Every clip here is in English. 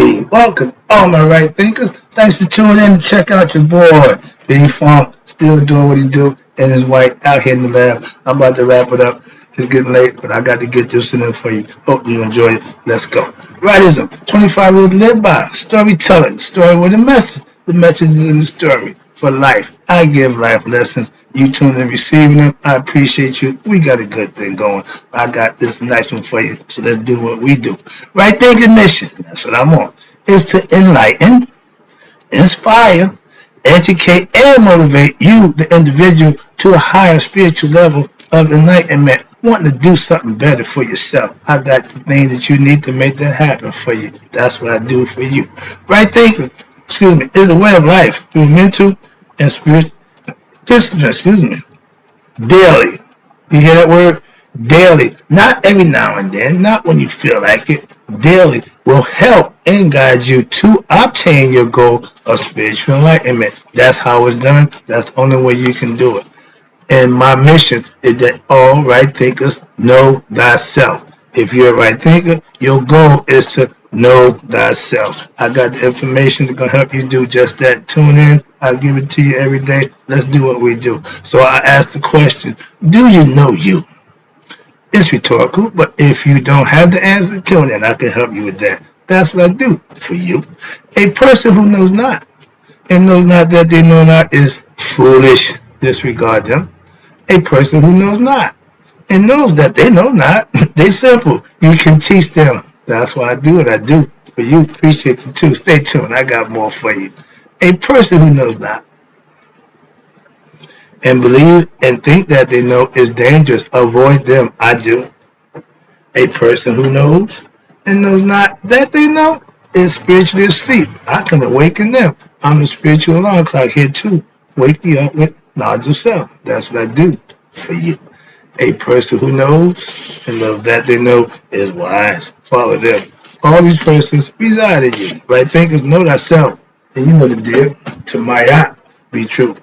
Hey, welcome, all my right thinkers. Thanks for tuning in to check out your boy, Big Funk, still doing what he do, and his wife out here in the lab. I'm about to wrap it up. It's getting late, but I got to get this in there for you. Hope you enjoy it. Let's go. Rightism, 25 rules to live by. Storytelling, story with a message. The message is in the story. For life, I give life lessons. You tune in receiving them. I appreciate you. We got a good thing going. I got this nice one for you. So let's do what we do. Right thinking mission, that's what I'm on, is to enlighten, inspire, educate, and motivate you, the individual, to a higher spiritual level of enlightenment. Wanting to do something better for yourself. I got the things that you need to make that happen for you. That's what I do for you. Right thinking, is a way of life through mental and spiritual discipline, daily. You hear that word? Daily. Not every now and then, not when you feel like it. Daily will help and guide you to obtain your goal of spiritual enlightenment. That's how it's done. That's the only way you can do it. And my mission is that all right thinkers know thyself. If you're a right thinker, your goal is to know thyself. I got the information that's going to help you do just that. Tune in. I'll give it to you every day. Let's do what we do. So I asked the question, do you know you? It's rhetorical, but if you don't have the answer, tune in. I can help you with that. That's what I do for you. A person who knows not and knows not that they know not is foolish. Disregard them. A person who knows not and knows that they know not, they simple. You can teach them. That's why I do what I do for you. Appreciate you too. Stay tuned. I got more for you. A person who knows not and believe and think that they know is dangerous. Avoid them. I do. A person who knows and knows not that they know is spiritually asleep. I can awaken them. I'm the spiritual alarm clock here too. Wake you up with knowledge of self. That's what I do for you. A person who knows and knows that they know is wise. Follow them. All these persons reside in you. Right thinkers know thyself. And you know the deal. To Maya, be true.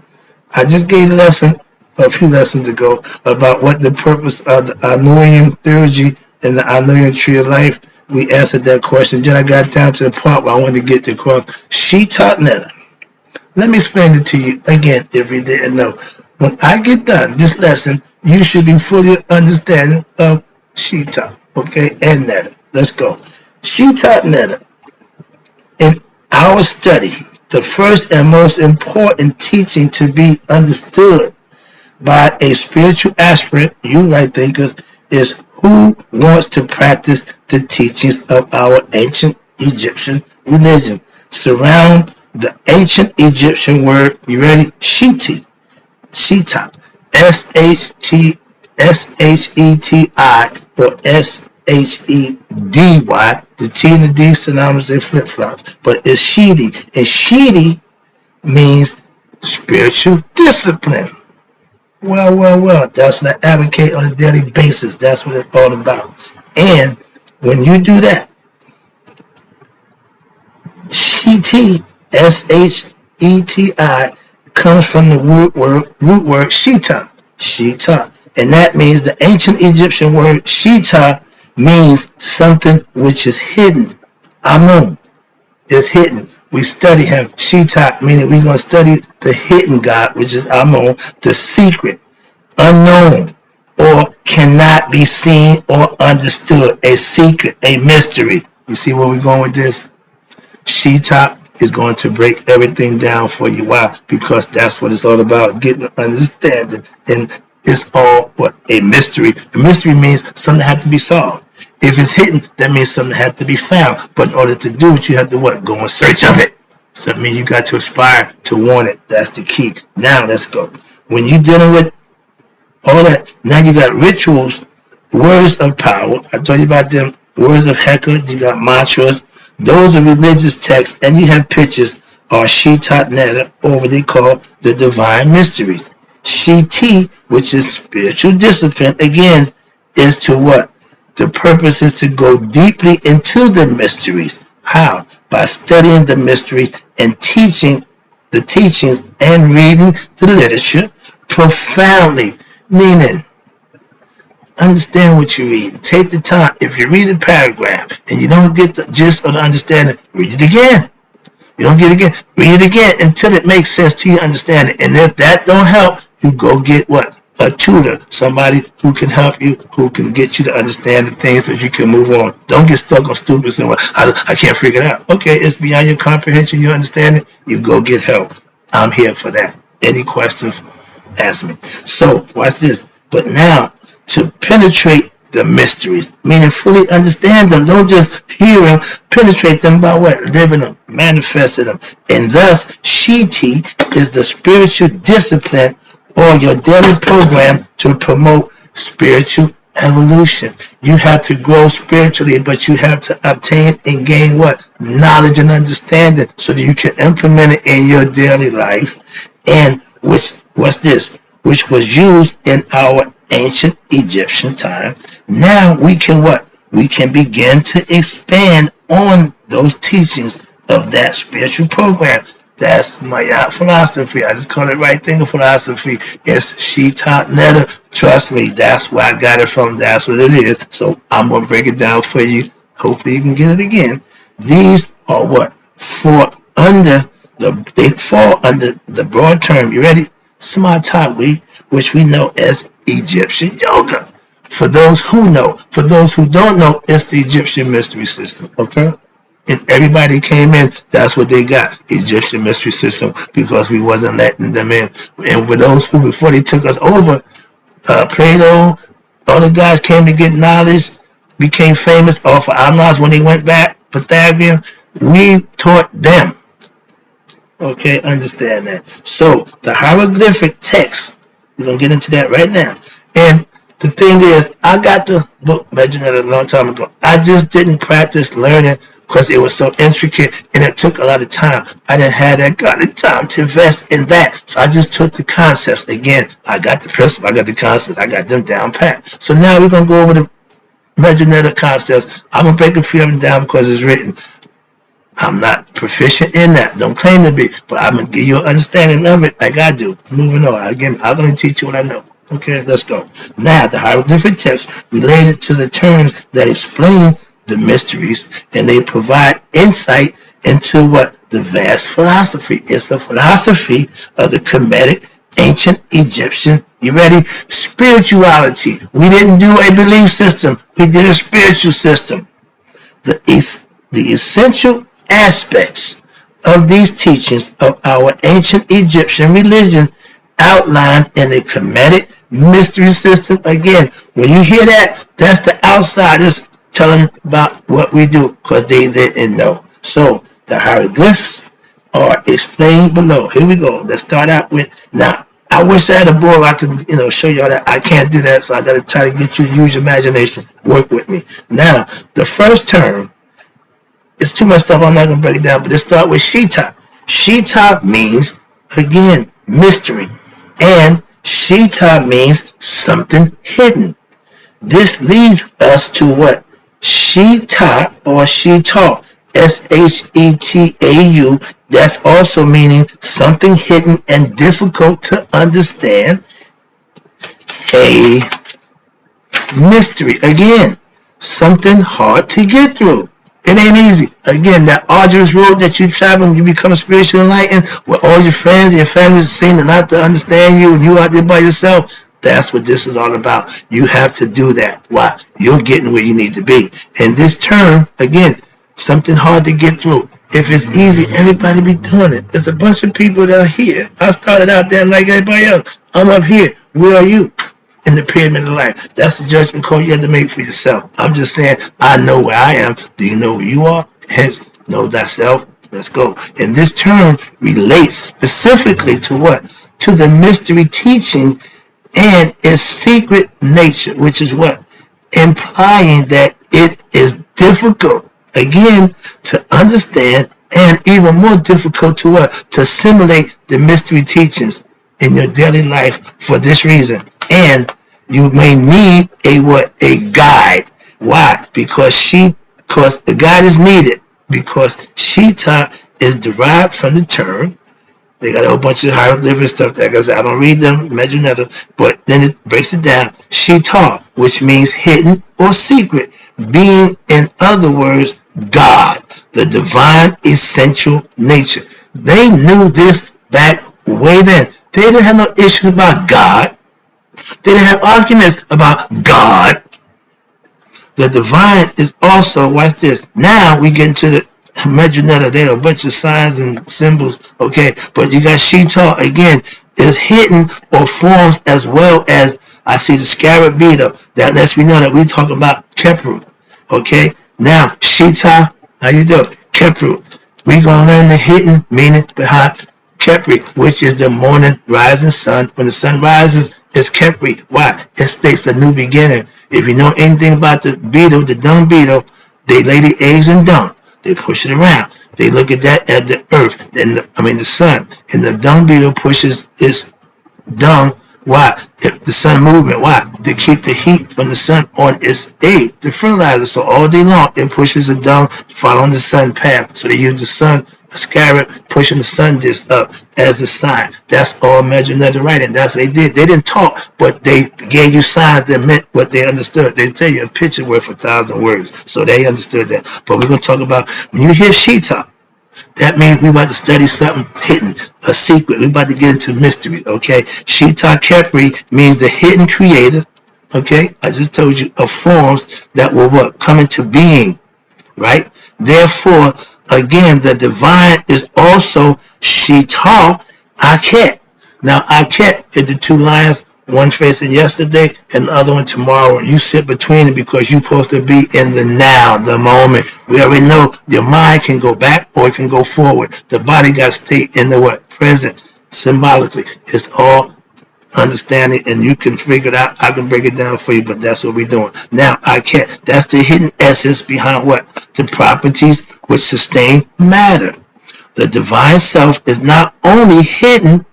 I just gave a lesson a few lessons ago about what the purpose of the Anoyan theurgy and the Anoyan tree of life. We answered that question. Then I got down to the part where I wanted to get to cross Shetaut Netta. Let me explain it to you again if you didn't know. When I get done this lesson, you should be fully understanding of Shetaut, okay, and Netta. Let's go. Shetaut Netta. In our study, the first and most important teaching to be understood by a spiritual aspirant, you right thinkers, is who wants to practice the teachings of our ancient Egyptian religion. Surround the ancient Egyptian word, you ready? Sheti, Shetaut, Sheti, or Shedy. The T and the D synonymous, they flip-flops. But it's Shedi. And Shedi means spiritual discipline. Well. That's what I advocate on a daily basis. That's what it's all about. And when you do that, Sheti, Sheti, comes from the root word Sheta. And that means the ancient Egyptian word Sheta means something which is hidden. Amun is hidden. We study him. Sheta, meaning we're going to study the hidden God, which is Amun, the secret, unknown, or cannot be seen or understood. A secret, a mystery. You see where we're going with this? Sheta is going to break everything down for you. Why? Because that's what it's all about, getting understanding. And it's all what? A mystery. A mystery means something that has to be solved. If it's hidden, that means something has to be found. But in order to do it, you have to what? Go in search of it. So that means you got to aspire to want it. That's the key. Now let's go. When you're dealing with all that, now you got rituals, words of power. I told you about them. Words of Heka. You got mantras. Those are religious texts, and you have pictures, or Shetaut Netta, or what they call the divine mysteries. Sheti, which is spiritual discipline, again, is to what? The purpose is to go deeply into the mysteries. How? By studying the mysteries and teaching the teachings and reading the literature profoundly, meaning understand what you read. Take the time. If you read a paragraph and you don't get the gist or the understanding, read it again. You don't get it again, read it again until it makes sense to your understanding. And if that don't help, you go get what? A tutor, somebody who can help you, who can get you to understand the things so you can move on. Don't get stuck on stupid and I can't figure it out. Okay, it's beyond your comprehension, your understanding. You go get help. I'm here for that. Any questions, ask me. So, watch this. But now, to penetrate the mysteries, meaning fully understand them. Don't just hear them, penetrate them by what? Living them, manifesting them. And thus, Sheti is the spiritual discipline or your daily program to promote spiritual evolution. You have to grow spiritually, but you have to obtain and gain what? Knowledge and understanding so that you can implement it in your daily life. And what's this? Which was used in our ancient Egyptian time. Now we can what? We can begin to expand on those teachings of that spiritual program. That's my philosophy. I just call it right thing of philosophy. It's Shetaut Netta. Trust me, that's where I got it from. That's what it is. So I'm going to break it down for you. Hopefully you can get it again. These are what? They fall under the broad term. You ready? Shetaut, which we know as Egyptian yoga. For those who know, for those who don't know, it's the Egyptian mystery system. Okay? And everybody came in, that's what they got, Egyptian mystery system, because we wasn't letting them in. And for those who, before they took us over, Plato, all the guys came to get knowledge, became famous off of our knowledge when they went back, Pythagorean, we taught them. Okay, understand that. So, the hieroglyphic text, we're going to get into that right now. And the thing is, I got the book, mentioned it a long time ago. I just didn't practice learning because it was so intricate and it took a lot of time. I didn't have that kind of time to invest in that. So I just took the concepts. Again, I got the principle, I got the concepts, I got them down pat. So now we're going to go over the Metronetic concepts. I'm going to break a few of them down because it's written. I'm not proficient in that. Don't claim to be. But I'm going to give you an understanding of it like I do. Moving on. Again, I'm going to teach you what I know. Okay, let's go. Now, the hieroglyphic text related to the terms that explain the mysteries, and they provide insight into what? The vast philosophy. It's the philosophy of the Kemetic ancient Egyptian, you ready? Spirituality. We didn't do a belief system. We did a spiritual system. The essential aspects of these teachings of our ancient Egyptian religion outlined in the Kemetic mystery system. Again, when you hear that, that's the outsiders telling about what we do because they didn't know. So the hieroglyphs are explained below. Here we go. Let's start out with, now, I wish I had a board I could, show y'all that. I can't do that, so I got to try to get you to use your imagination. Work with me. Now, the first term, it's too much stuff, I'm not going to break it down, but let's start with Shetaut. Shetaut means, again, mystery. And Shetaut means something hidden. This leads us to what? Shetaut or Shetaut. S-H-E-T-A-U. That's also meaning something hidden and difficult to understand. A mystery. Again, something hard to get through. It ain't easy. Again, that arduous road that you travel when you become spiritually enlightened, where all your friends and your family seem to not to understand you and you out there by yourself, that's what this is all about. You have to do that. Why? You're getting where you need to be. And this term, again, something hard to get through. If it's easy, everybody be doing it. There's a bunch of people that are here. I started out there like everybody else. I'm up here. Where are you? In the pyramid of life. That's the judgment call you have to make for yourself. I'm just saying, I know where I am. Do you know where you are? Hence, know thyself. Let's go. And this term relates specifically to what? To the mystery teaching and its secret nature, which is what? Implying that it is difficult, again, to understand and even more difficult to what? To assimilate the mystery teachings in your daily life for this reason. And you may need a what? A guide. Why? Because the guide is needed. Because Shetaut is derived from the term. They got a whole bunch of hieroglyphic stuff that I don't read them, imagine never, but then it breaks it down. Shetaut, which means hidden or secret, being, in other words, God, the divine essential nature. They knew this back way then. They didn't have no issues about God. They didn't have arguments about God. The divine is also, watch this. Now we get into the Medjugorje. There are a bunch of signs and symbols, okay? But you got Shetaut, again, is hidden or forms as well as, I see the scarab beetle. That lets me know that we talk about Kepru, okay? Now, Shetaut, how you do? Kepru. We're going to learn the hidden meaning behind Kepri, which is the morning rising sun. When the sun rises, it's Kepri. Why? It states a new beginning. If you know anything about the beetle, the dung beetle, they lay the eggs in dung. They push it around. They look at that at the earth, the sun, and the dung beetle pushes its dung. Why? The sun movement. Why? To keep the heat from the sun on its egg, the fertilizer. So all day long, it pushes the dung following the sun path. So they use the sun, the scarab, pushing the sun disc up as a sign. That's all Medjugorje writing. That's what they did. They didn't talk, but they gave you signs that meant what they understood. They tell you a picture worth 1,000 words. So they understood that. But we're going to talk about, when you hear Shetaut, that means we're about to study something hidden, a secret. We're about to get into mystery, okay? Shetaut Kepri means the hidden creator, okay? I just told you, of forms that will what? Come into being, right? Therefore, again, the divine is also Shetaut Aket. Now, Aket is the two lions, one facing yesterday and the other one tomorrow. You sit between it because you're supposed to be in the now, the moment. We already know your mind can go back or it can go forward. The body got to stay in the what? Present, symbolically. It's all understanding, and you can figure it out. I can break it down for you, but that's what we're doing. Now, I can't. That's the hidden essence behind what? The properties which sustain matter. The divine self is not only hidden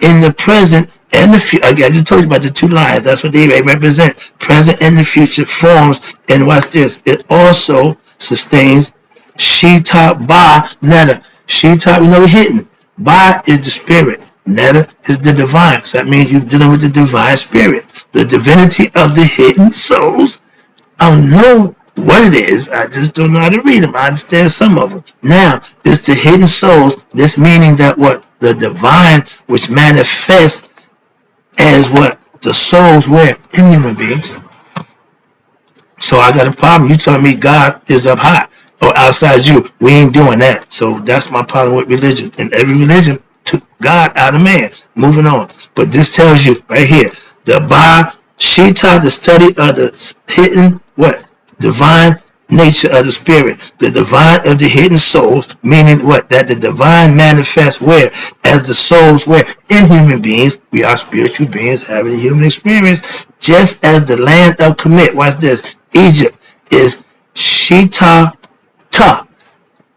in the present and the future. Again, I just told you about the two lines. That's what they represent. Present and the future forms. And watch this. It also sustains Shetaut Ba Netta. Shetaut, we know, hidden. Ba is the spirit. Netta is the divine. So that means you're dealing with the divine spirit. The divinity of the hidden souls. I don't know what it is. I just don't know how to read them. I understand some of them. Now, it's the hidden souls. This meaning that what? The divine, which manifests as what? The souls were in human beings. So I got a problem. You telling me God is up high or outside you. We ain't doing that. So that's my problem with religion. And every religion took God out of man. Moving on. But this tells you right here. The Ba Shetaut, the study of the hidden what? Divine nature of the spirit, the divine of the hidden souls, meaning what? That the divine manifests where? As the souls were in human beings. We are spiritual beings having a human experience, just as the land of Kemet, watch this, Egypt is Shetaut Ta.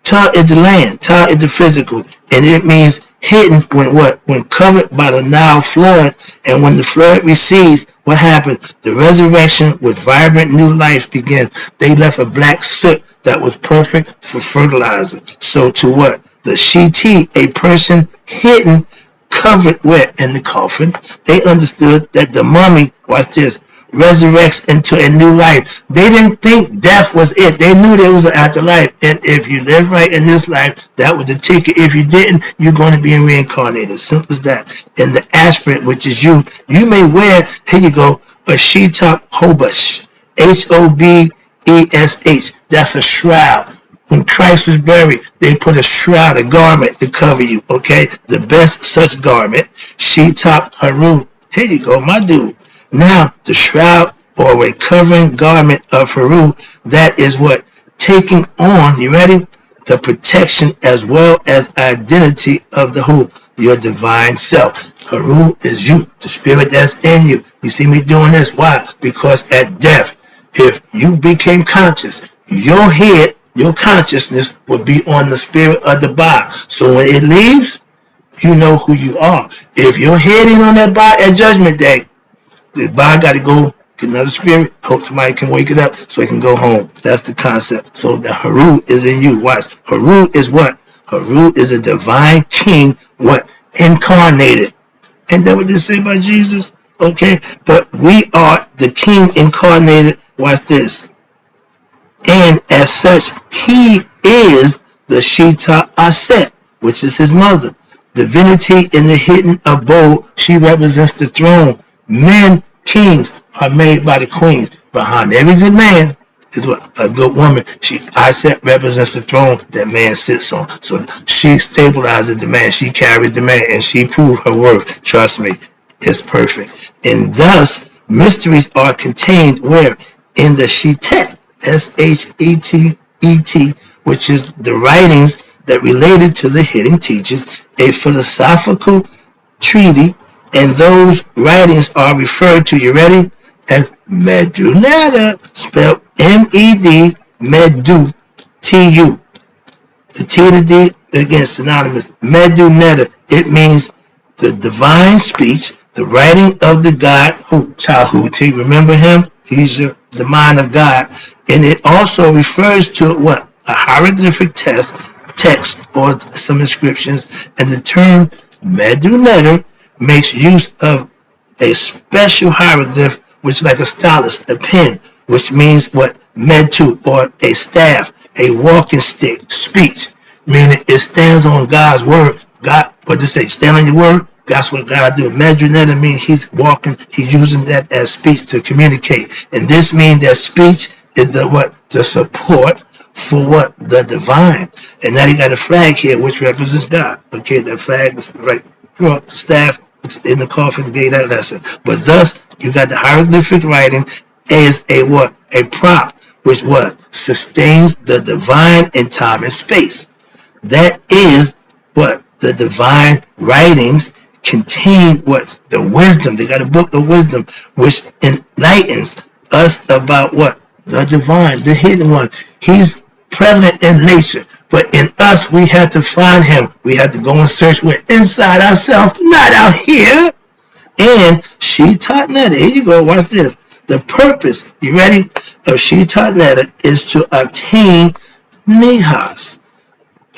Ta is the land, Ta is the physical, and it means hidden when what? When covered by the Nile flood, and when the flood recedes, what happens? The resurrection with vibrant new life begins. They left a black soot that was perfect for fertilizer. So to what? The Sheti, a person hidden, covered where? In the coffin. They understood that the mummy, watch this, resurrects into a new life. They didn't think death was it. They knew there was an afterlife. And if you live right in this life, that was the ticket. If you didn't, you're going to be reincarnated. Simple as that. And the aspirant, which is you may wear, here you go, a Shetaut Hobush. Hobesh. That's a shroud. When Christ was buried, they put a shroud, a garment to cover you, okay? The best such garment, Shetaut Haru. Here you go, my dude. Now, the shroud or a covering garment of Haru, that is what? Taking on, you ready? The protection as well as identity of the who? Your divine self. Haru is you, the spirit that's in you. You see me doing this? Why? Because at death, if you became conscious, your head, your consciousness will be on the spirit of the body. So when it leaves, you know who you are. If your head ain't on that body at Judgment Day, the body got to go get another spirit. Hope somebody can wake it up so it can go home. That's the concept. So the Haru is in you. Watch. Haru is what? Haru is a divine king. What? Incarnated. Ain't that what they say about Jesus? Okay, but we are the King incarnated. Watch this. And as such, he is the Shetaut Aset, which is his mother. Divinity in the hidden abode, she represents the throne. Men, kings, are made by the queens. Behind every good man is what a good woman. She Aset represents the throne that man sits on. So she stabilizes the man, she carries the man, and she proves her worth. Trust me, it's perfect. And thus, mysteries are contained where? In the Shetet. Shettet, which is the writings that related to the hidden teachers, a philosophical treaty, and those writings are referred to, you ready, as Medunata, spelled M-E-D, Medu, T-U. The T to D, again, synonymous. Medunata, it means the divine speech, the writing of the God, Tahuti, remember him? He's the mind of God. And it also refers to what? A hieroglyphic text or some inscriptions. And the term Medunata makes use of a special hieroglyph, which is like a stylus, a pen, which means what? Medu, or a staff, a walking stick, speech, meaning it stands on God's word. God, what does it say? Stand on your word. That's what God do. Medunata means he's walking, he's using that as speech to communicate. And this means that speech is the support for what? The divine. And now you got a flag here which represents God. Okay, that flag is right through the staff in the coffin gave that lesson. But thus you got the hieroglyphic writing as a what? A prop, which what? Sustains the divine in time and space. That is what? The divine writings contain what? The wisdom. They got a book of wisdom which enlightens us about what? The divine, the hidden one. He's prevalent in nature, but in us we have to find him. We have to go and search inside ourselves, not out here. And Shetaut Netta, here you go, watch this. The purpose, you ready, of Shetaut Netta is to obtain Nihas.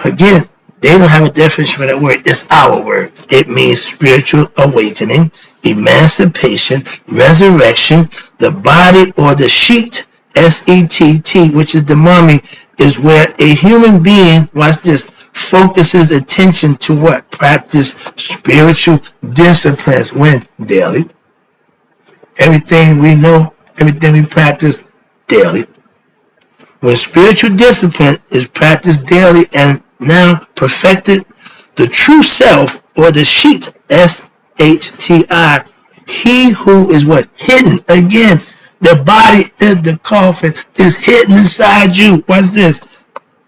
Again, they don't have a definition for that word. It's our word. It means spiritual awakening, emancipation, resurrection. The body or the sheet, S-E-T-T, which is the mummy, is where a human being, watch this, focuses attention to what? Practice spiritual disciplines. When? Daily. Everything we know, everything we practice daily. When spiritual discipline is practiced daily and now perfected, the true self, or the sheet, S-H-T-I, he who is what? Hidden. Again, the body in the coffin is hidden inside you. Watch this.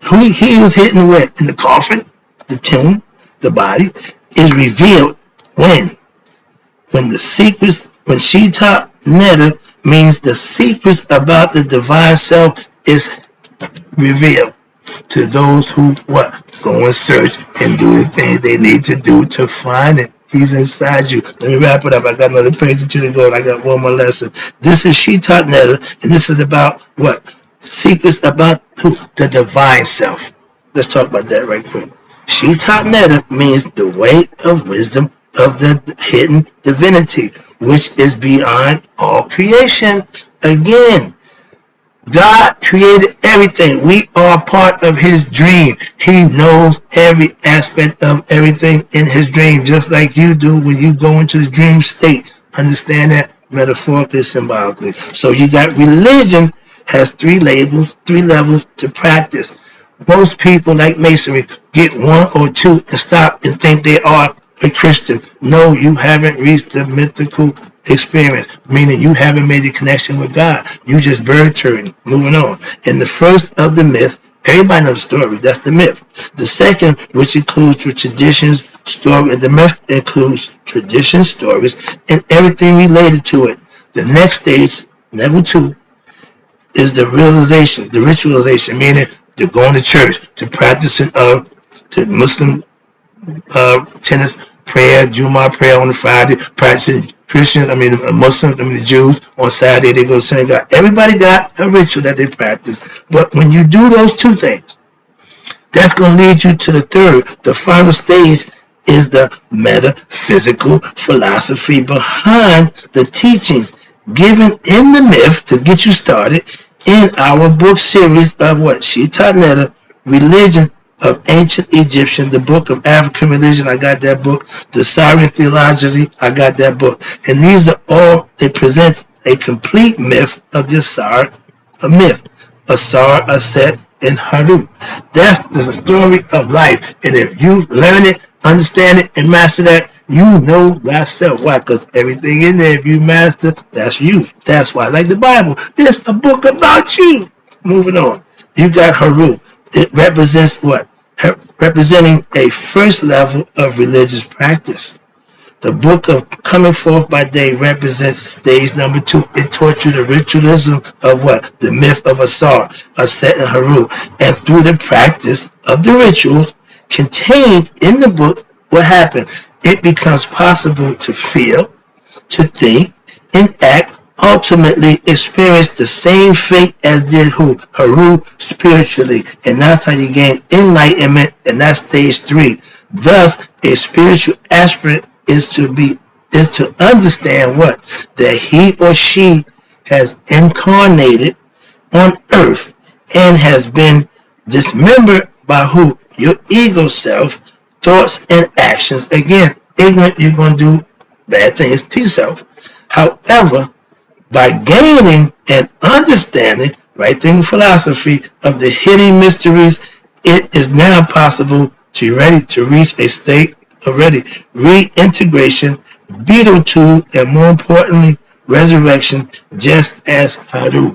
He was hidden where? In the coffin, the tomb, the body, is revealed when? When the secrets, when Shetaut Netta means the secrets about the divine self is revealed to those who what? Go and search and do the things they need to do to find it. He's inside you. Let me wrap it up. I got another page or two to go, and I got one more lesson. This is Shetaut Netta, and this is about what? Secrets about who? The divine self. Let's talk about that right quick. Shetaut Netta means the way of wisdom of the hidden divinity, which is beyond all creation. Again, God created everything. We are part of his dream. He knows every aspect of everything in his dream, just like you do when you go into the dream state. Understand that metaphorically, symbolically. So you got religion has three levels to practice. Most people, like Masonry, get one or two and stop and think they are a Christian. No, you haven't reached the mythical experience, meaning you haven't made the connection with God. You just bird turning, moving on. And the first of the myth, everybody knows the story, that's the myth. The second, which includes the traditions, story, and the myth includes traditions, stories, and everything related to it. The next stage, level 2, is the realization, the ritualization, meaning to going to church, to practicing of the Muslim tenets, prayer, Jumu'ah prayer on the Friday, practicing Christian, Muslims, the Jews, on Saturday they go to synagogue. Everybody got a ritual that they practice. But when you do those two things, that's going to lead you to the third, the final stage is the metaphysical philosophy behind the teachings given in the myth to get you started in our book series of what? Shetaut, Religion of Ancient Egyptian, the Book of African Religion, I got that book. The Syrian Theology, I got that book. And these are all, it presents a complete myth of the Asar, a myth. Asar, Aset, and Harut. That's the story of life. And if you learn it, understand it, and master that, you know thyself. Why? Because everything in there, if you master, that's you. That's why. Like the Bible, it's a book about you. Moving on. You got Harut. It represents what? Representing a first level of religious practice. The book of Coming Forth by Day represents stage number 2. It taught you the ritualism of what? The myth of Asar, Aset, and Haru. And through the practice of the rituals contained in the book, what happens? It becomes possible to feel, to think, and act, ultimately experience the same fate as did who? Haru spiritually. And that's how you gain enlightenment, and that's stage 3. Thus, a spiritual aspirant is to understand what? That he or she has incarnated on earth and has been dismembered by who? Your ego self, thoughts and actions. Again, ignorant, you're going to do bad things to yourself. However, by gaining and understanding, right thinking philosophy of the hidden mysteries, it is now possible to ready to reach a state already reintegration, beatitude, and more importantly, resurrection, just as Haru.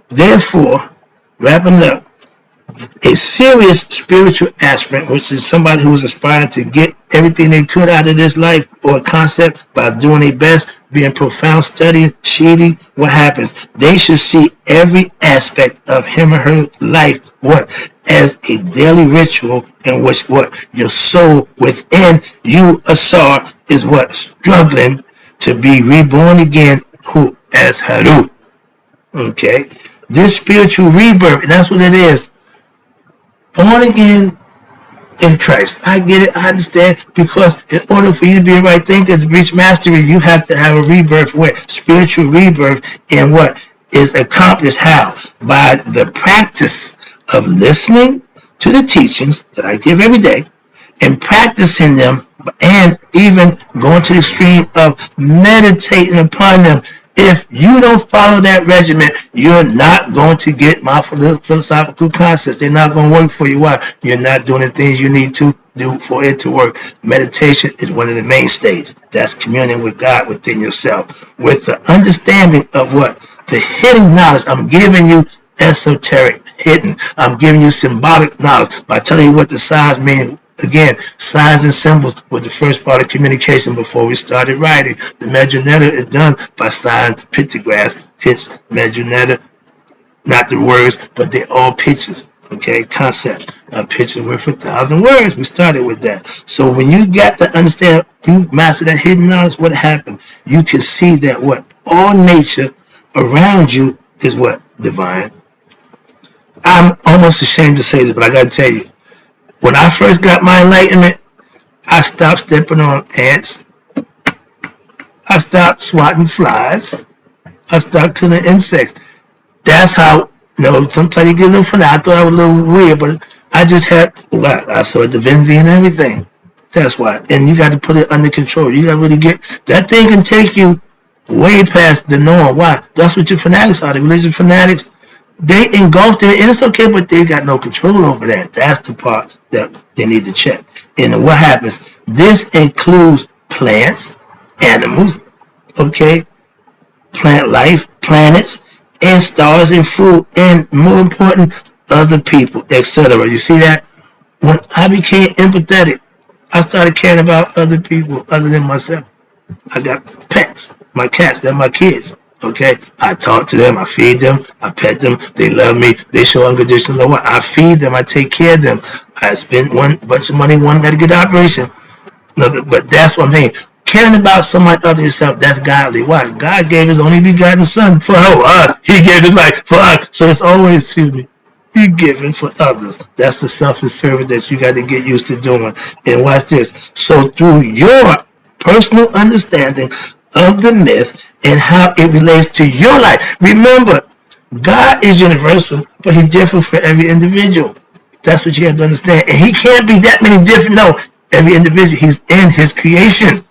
Therefore, wrapping up, a serious spiritual aspirant, which is somebody who is aspiring to get everything they could out of this life or concept by doing their best, being profound study, shady, what happens? They should see every aspect of him or her life, what? As a daily ritual in which what? Your soul within you, Asar, is what? Struggling to be reborn again, who? As Haru. Okay? This spiritual rebirth, and that's what it is. Born again in Christ. I get it, I understand, because in order for you to be a right thinker, to reach mastery, you have to have a rebirth. What? Spiritual rebirth. And what is accomplished how? By the practice of listening to the teachings that I give every day and practicing them, and even going to the extreme of meditating upon them. If you don't follow that regimen, you're not going to get my philosophical concepts. They're not going to work for you. Why? You're not doing the things you need to do for it to work. Meditation is one of the mainstays. That's communing with God within yourself. With the understanding of what? The hidden knowledge. I'm giving you esoteric, hidden. I'm giving you symbolic knowledge by telling you what the signs mean. Again, signs and symbols was the first part of communication before we started writing. The Medjugorje is done by sign pictographs. It's Medjugorje, not the words, but they're all pictures. Okay, concept. A picture worth 1,000 words. We started with that. So when you got to understand, you master that hidden knowledge, what happened? You can see that what? All nature around you is what? Divine. I'm almost ashamed to say this, but I got to tell you, when I first got my enlightenment, I stopped stepping on ants. I stopped swatting flies. I stopped killing insects. That's how, sometimes you get a little funny. I thought I was a little weird, but I just had, I saw divinity and everything. That's why. And you got to put it under control. You got to really that thing can take you way past the norm. Why? That's what your fanatics are. The religious fanatics, they engulfed it, and it's okay, but they got no control over that. That's the part that they need to check. And what happens? This includes plants, animals, okay, plant life, planets, and stars and food, and more important, other people, etc. You see that? When I became empathetic, I started caring about other people other than myself. I got pets, my cats, they're my kids. Okay, I talk to them, I feed them, I pet them, they love me, they show unconditional love. I feed them, I take care of them. I spend one bunch of money, one got to get an operation. But that's what I'm saying. Caring about somebody other than yourself, that's godly. Why? God gave his only begotten son for us. He gave his life for us. So it's always, you're giving for others. That's the selfish service that you got to get used to doing. And watch this. So through your personal understanding of the myth and how it relates to your life. Remember, God is universal, but he's different for every individual. That's what you have to understand. And he can't be that many different. No, every individual, he's in his creation.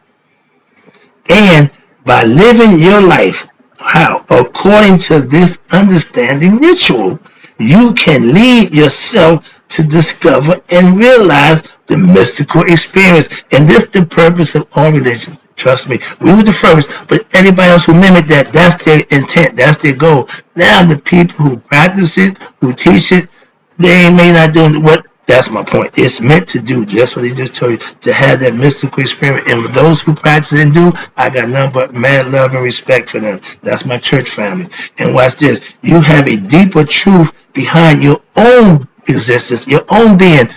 And by living your life, how? According to this understanding ritual, you can lead yourself to discover and realize the mystical experience. And this is the purpose of all religions. Trust me, we were the first, but everybody else who mimicked that, that's their intent, that's their goal. Now the people who practice it, who teach it, they may not do what. That's my point. It's meant to do just what he just told you, to have that mystical experience. And with those who practice it and do, I got nothing but mad love and respect for them. That's my church family. And watch this. You have a deeper truth behind your own existence, your own being.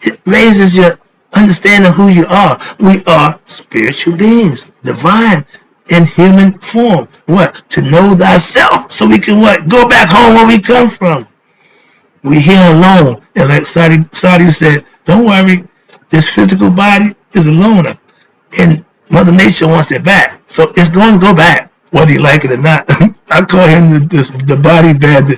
It raises your understanding of who you are. We are spiritual beings, divine in human form. What? To know thyself. So we can what? Go back home where we come from. We're here alone. And like Saudi said, don't worry, this physical body is a loner. And Mother Nature wants it back. So it's going to go back, whether you like it or not. I call him the body bag.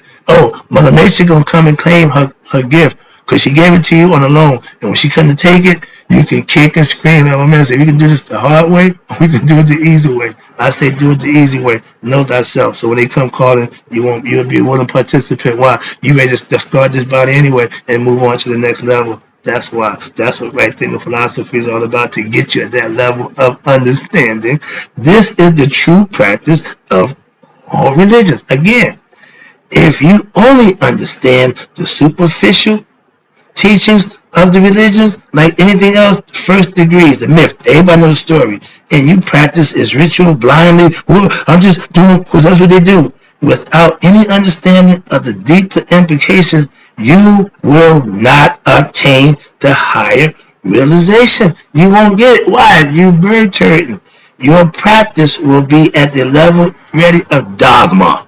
Mother Nature going to come and claim her gift because she gave it to you on a loan. And when she come to take it, you can kick and scream. And man say, we can do this the hard way, or we can do it the easy way. I say do it the easy way. Know thyself. So when they come calling, you'll be a willing participant. Why? You may just start this body anyway and move on to the next level. That's why. That's what right thinking philosophy is all about, to get you at that level of understanding. This is the true practice of all religions. Again, if you only understand the superficial teachings of the religions, like anything else, first degrees, the myth, everybody knows the story, and you practice its ritual blindly, well, I'm just doing because that's what they do, without any understanding of the deeper implications, you will not obtain the higher realization. You won't get it. Why? You bird turreting. Your practice will be at the level ready of dogma.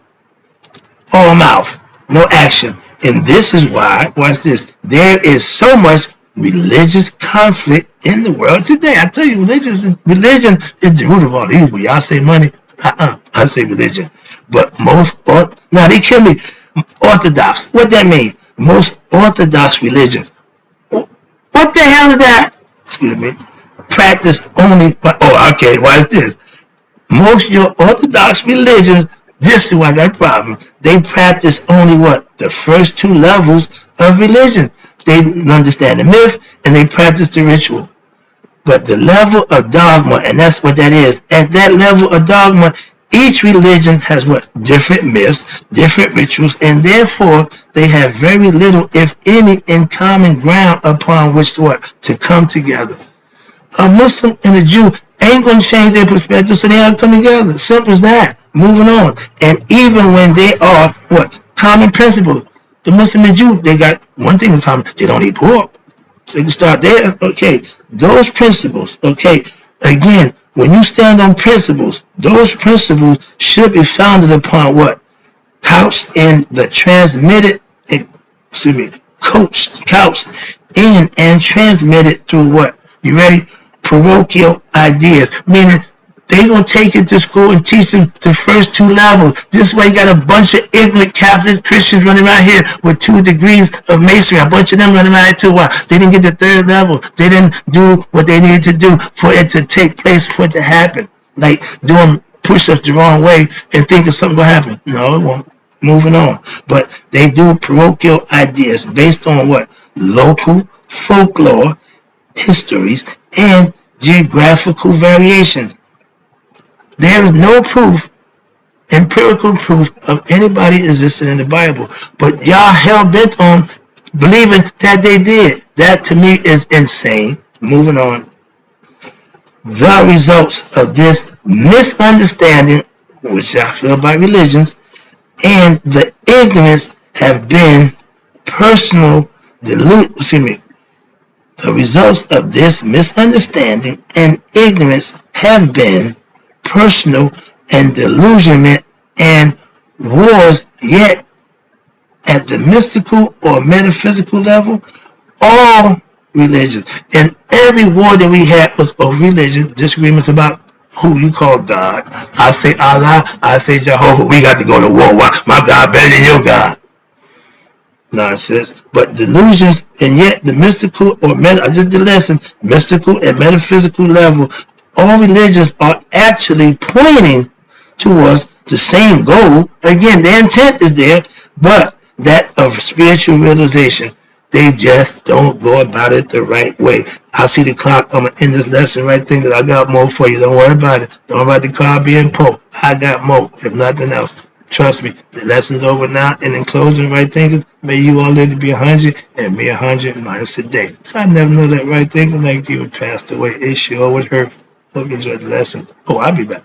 All mouth, no action. And this is why, watch this, there is so much religious conflict in the world today. I tell you, religion is the root of all evil. Y'all say money? I say religion. But now they kill me. Orthodox. What that mean? Most orthodox religions. What the hell is that? Excuse me. Practice only. Okay. Watch this. Most your orthodox religions, this is why I got a problem. They practice only what? The first two levels of religion. They understand the myth and they practice the ritual. But the level of dogma, and that's what that is. At that level of dogma, each religion has what? Different myths, different rituals, and therefore they have very little, if any, in common ground upon which to come together. A Muslim and a Jew ain't going to change their perspective, so they have to come together. Simple as that. Moving on. And even when they are, common principles. The Muslim and Jew, they got one thing in common. They don't eat pork. So you can start there. Okay. Those principles, okay. Again, when you stand on principles, those principles should be founded upon what? Couched in the transmitted, couched in and transmitted through what? You ready? Parochial ideas, meaning they're going to take it to school and teach them the first two levels. This way you got a bunch of ignorant Catholic Christians running around here with 2 degrees of masonry. A bunch of them running around here too. Why? They didn't get the third level. They didn't do what they needed to do for it to take place, for it to happen. Like doing push-ups the wrong way and thinking something will happen. No, it won't. Moving on. But they do parochial ideas based on what? Local folklore, histories, and geographical variations. There is no proof, empirical proof, of anybody existing in the Bible. But y'all hell-bent on believing that they did. That to me is insane. Moving on. The results of this misunderstanding, which I feel by religions, and the ignorance have been personal delusion. The results of this misunderstanding and ignorance have been personal and delusionment and wars, yet at the mystical or metaphysical level, all religions. And every war that we had was of religion, disagreements about who you call God. I say Allah, I say Jehovah. We got to go to war. Why? My God better than your God. Nonsense. But delusions, and yet the mystical or I just did a lesson, mystical and metaphysical level, all religions are actually pointing towards the same goal. Again, the intent is there, but that of spiritual realization. They just don't go about it the right way. I see the clock. I'm going to end this lesson right there. I got more for you. Don't worry about it. Don't worry about the car being pulled. I got more, if nothing else. Trust me, the lesson's over now. And in closing, right thinkers, may you all live to be 100 and me 100 minus a day. So I never know that right thinking like you passed away. It sure would hurt. Hope you enjoyed the lesson. Oh, I'll be back.